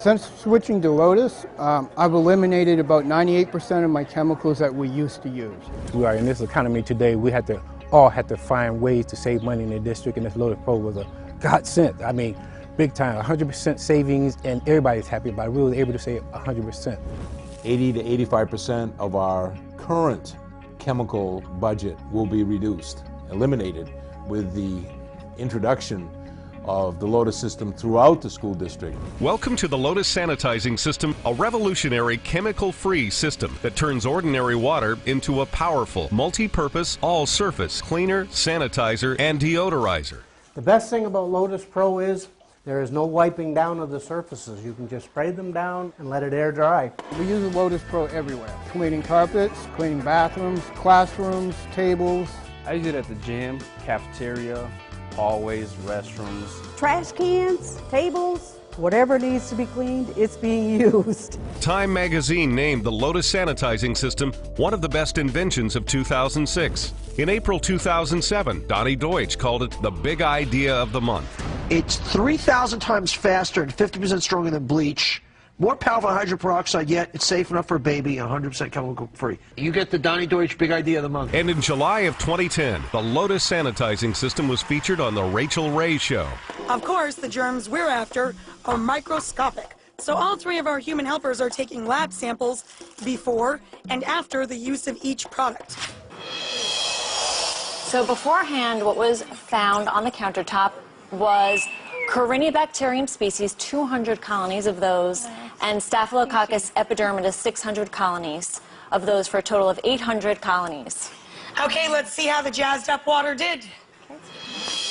Since switching to Lotus, I've eliminated about 98% of my chemicals that we used to use. We are in this economy today, we all had to find ways to save money in the district, and this Lotus Pro was a godsend. I mean, big time, 100% savings, and everybody's happy about it. We were able to save 100%. 80 to 85% of our current chemical budget will be eliminated with the introduction of the Lotus system throughout the school district. Welcome to the Lotus Sanitizing System, a revolutionary chemical-free system that turns ordinary water into a powerful, multi-purpose, all-surface cleaner, sanitizer, and deodorizer. The best thing about Lotus Pro is there is no wiping down of the surfaces. You can just spray them down and let it air dry. We use the Lotus Pro everywhere. Cleaning carpets, cleaning bathrooms, classrooms, tables. I use it at the gym, cafeteria, hallways, restrooms. Trash cans, tables, whatever needs to be cleaned, it's being used. Time magazine named the Lotus Sanitizing System one of the best inventions of 2006. In April 2007, Donnie Deutsch called it the big idea of the month. It's 3,000 times faster and 50% stronger than bleach. More powerful than hydrogen peroxide, yet it's safe enough for a baby, 100% chemical free. You get the Donnie Deutsch big idea of the month. And in July of 2010, the Lotus Sanitizing System was featured on The Rachel Ray Show. Of course, the germs we're after are microscopic. So all three of our human helpers are taking lab samples before and after the use of each product. So beforehand, what was found on the countertop was Corynebacterium species, 200 colonies of those, and Staphylococcus epidermidis, 600 colonies of those, for a total of 800 colonies. Okay, let's see how the jazzed up water did.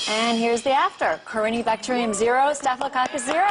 And here's the after. Corynebacterium 0, Staphylococcus 0.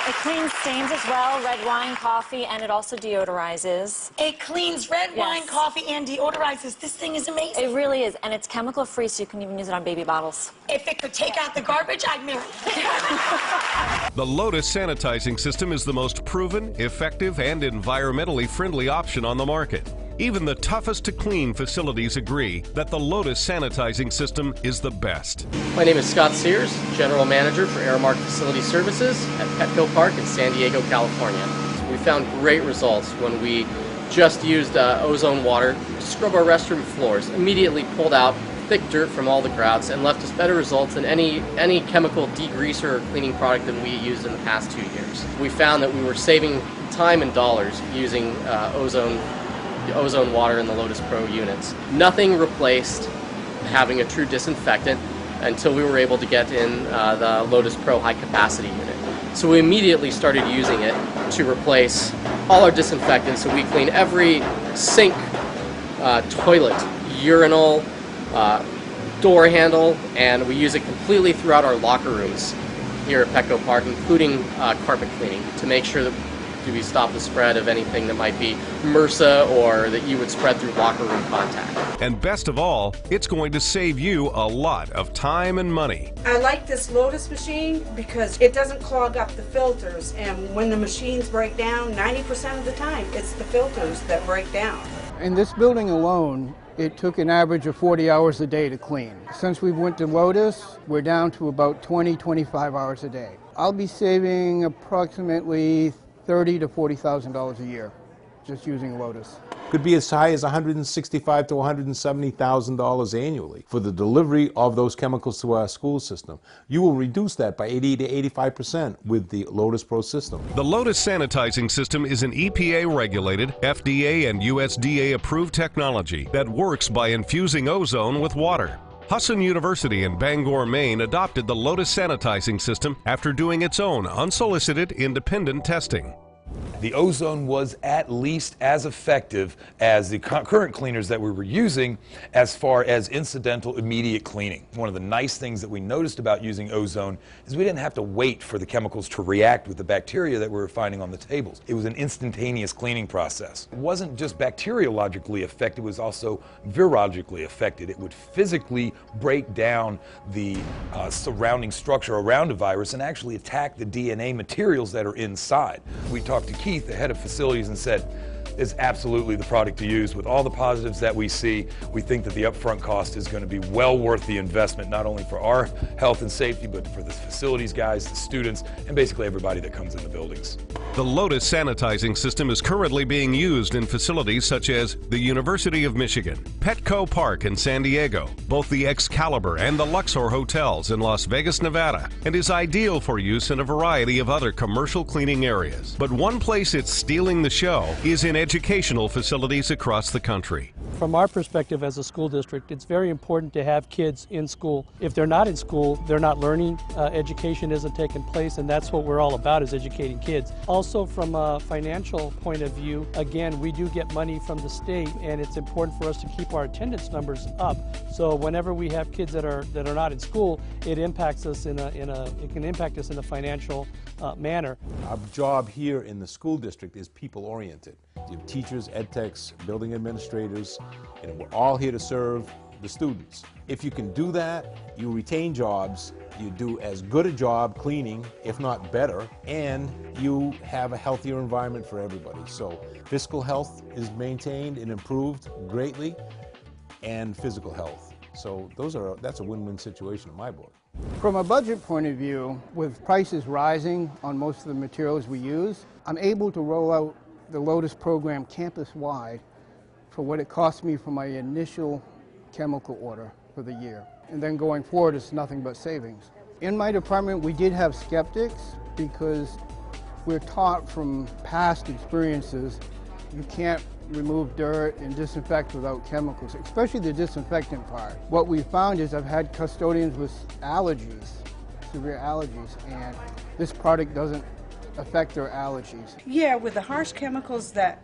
It cleans stains as well, red wine, coffee, and it also deodorizes. It cleans red wine, coffee, and deodorizes. This thing is amazing. It really is, and it's chemical free, so you can even use it on baby bottles. If it could take out the garbage, I'd marry it. The Lotus Sanitizing System is the most proven, effective, and environmentally friendly option on the market. Even the toughest to clean facilities agree that the Lotus Sanitizing System is the best. My name is Scott Sears, General Manager for Airmark Facility Services at Petco Park in San Diego, California. We found great results when we just used ozone water to scrub our restroom floors. Immediately pulled out thick dirt from all the grouts and left us better results than any chemical degreaser or cleaning product than we used in the past 2 years. We found that we were saving time and dollars using ozone water in the Lotus Pro units. Nothing replaced having a true disinfectant until we were able to get in the Lotus Pro high capacity unit. So we immediately started using it to replace all our disinfectants. So we clean every sink, toilet, urinal, door handle, and we use it completely throughout our locker rooms here at Petco Park, including carpet cleaning, to make sure that we stop the spread of anything that might be MRSA or that you would spread through locker room contact. And best of all, it's going to save you a lot of time and money. I like this Lotus machine because it doesn't clog up the filters, and when the machines break down, 90% of the time, it's the filters that break down. In this building alone, it took an average of 40 hours a day to clean. Since we went to Lotus, we're down to about 20-25 hours a day. I'll be saving approximately $30,000 to $40,000 a year just using Lotus. Could be as high as $165,000 to $170,000 annually for the delivery of those chemicals to our school system. You will reduce that by 80 to 85% with the Lotus Pro system. The Lotus Sanitizing System is an EPA-regulated, FDA and USDA-approved technology that works by infusing ozone with water. Husson University in Bangor, Maine adopted the Lotus Sanitizing System after doing its own unsolicited independent testing. The ozone was at least as effective as the current cleaners that we were using as far as incidental immediate cleaning. One of the nice things that we noticed about using ozone is we didn't have to wait for the chemicals to react with the bacteria that we were finding on the tables. It was an instantaneous cleaning process. It wasn't just bacteriologically affected, it was also virologically affected. It would physically break down the surrounding structure around a virus and actually attack the DNA materials that are inside. We talked to Keith, the head of facilities, and said, is absolutely the product to use. With all the positives that we see, we think that the upfront cost is going to be well worth the investment, not only for our health and safety, but for the facilities guys, the students, and basically everybody that comes in the buildings. The Lotus sanitizing system is currently being used in facilities such as the University of Michigan, Petco Park in San Diego, both the Excalibur and the Luxor hotels in Las Vegas, Nevada, and is ideal for use in a variety of other commercial cleaning areas. But one place it's stealing the show is in educational facilities across the country. From our perspective as a school district, it's very important to have kids in school. If they're not in school, they're not learning, education isn't taking place, and that's what we're all about, is educating kids. Also from a financial point of view, again, we do get money from the state, and it's important for us to keep our attendance numbers up. So whenever we have kids that are not in school, it impacts us it can impact us in a financial manner. Our job here in the school district is people-oriented. You have teachers, ed techs, building administrators, and we're all here to serve the students. If you can do that, you retain jobs, you do as good a job cleaning, if not better, and you have a healthier environment for everybody. So fiscal health is maintained and improved greatly, and physical health. So that's a win-win situation in my book. From a budget point of view, with prices rising on most of the materials we use, I'm able to roll out the Lotus program campus-wide for what it cost me for my initial chemical order for the year. And then going forward, it's nothing but savings. In my department, we did have skeptics because we're taught from past experiences you can't remove dirt and disinfect without chemicals, especially the disinfectant part. What we found is I've had custodians with allergies, severe allergies, and this product doesn't affect their allergies. Yeah, with the harsh chemicals that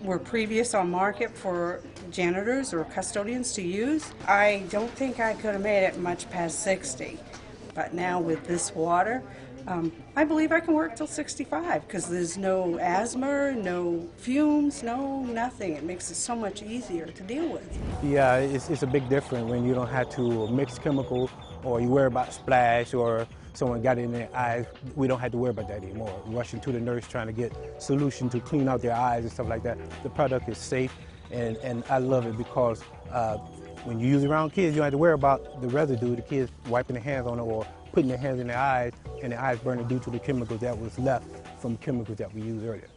were previous on market for janitors or custodians to use, I don't think I could have made it much past 60. But now with this water, I believe I can work till 65 because there's no asthma, no fumes, no nothing. It makes it so much easier to deal with. Yeah, it's a big difference when you don't have to mix chemical or you worry about splash or someone got it in their eyes. We don't have to worry about that anymore. Rushing to the nurse trying to get solution to clean out their eyes and stuff like that. The product is safe, and I love it because when you use it around kids, you don't have to worry about the residue, the kids wiping their hands on it or putting their hands in their eyes and their eyes burning due to the chemicals that was left from chemicals that we used earlier.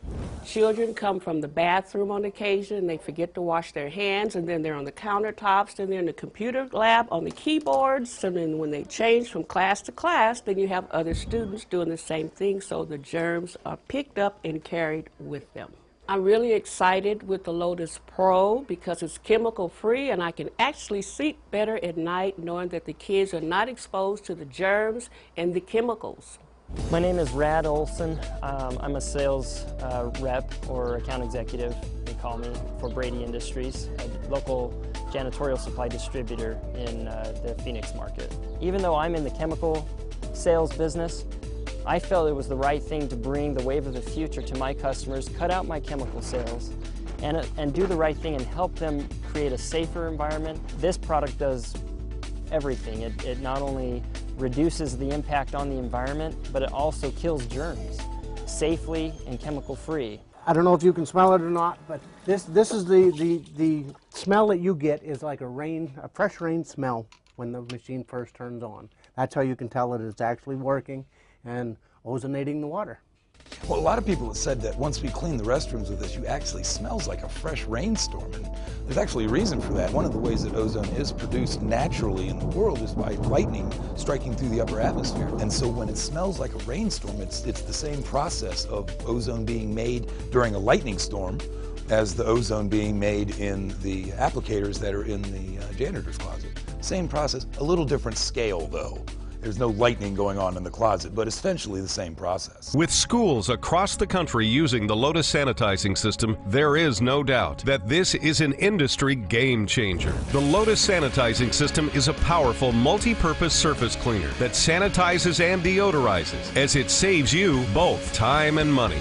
Children come from the bathroom on occasion, they forget to wash their hands, and then they're on the countertops, and they're in the computer lab on the keyboards, and then when they change from class to class, then you have other students doing the same thing, so the germs are picked up and carried with them. I'm really excited with the Lotus Pro because it's chemical free and I can actually sleep better at night knowing that the kids are not exposed to the germs and the chemicals. My name is Rad Olson. I'm a sales rep or account executive, they call me, for Brady Industries, a local janitorial supply distributor in the Phoenix market. Even though I'm in the chemical sales business, I felt it was the right thing to bring the wave of the future to my customers, cut out my chemical sales, and do the right thing and help them create a safer environment. This product does everything. It not only reduces the impact on the environment, but it also kills germs safely and chemical-free. I don't know if you can smell it or not, but this is the smell that you get is like a fresh rain smell when the machine first turns on. That's how you can tell that it's actually working and ozonating the water. Well, a lot of people have said that once we clean the restrooms with this, you actually smells like a fresh rainstorm, and there's actually a reason for that. One of the ways that ozone is produced naturally in the world is by lightning striking through the upper atmosphere. And so when it smells like a rainstorm, it's the same process of ozone being made during a lightning storm as the ozone being made in the applicators that are in the janitor's closet. Same process, a little different scale though. There's no lightning going on in the closet, but essentially the same process. With schools across the country using the Lotus sanitizing system, there is no doubt that this is an industry game changer. The Lotus sanitizing system is a powerful multi-purpose surface cleaner that sanitizes and deodorizes, as it saves you both time and money.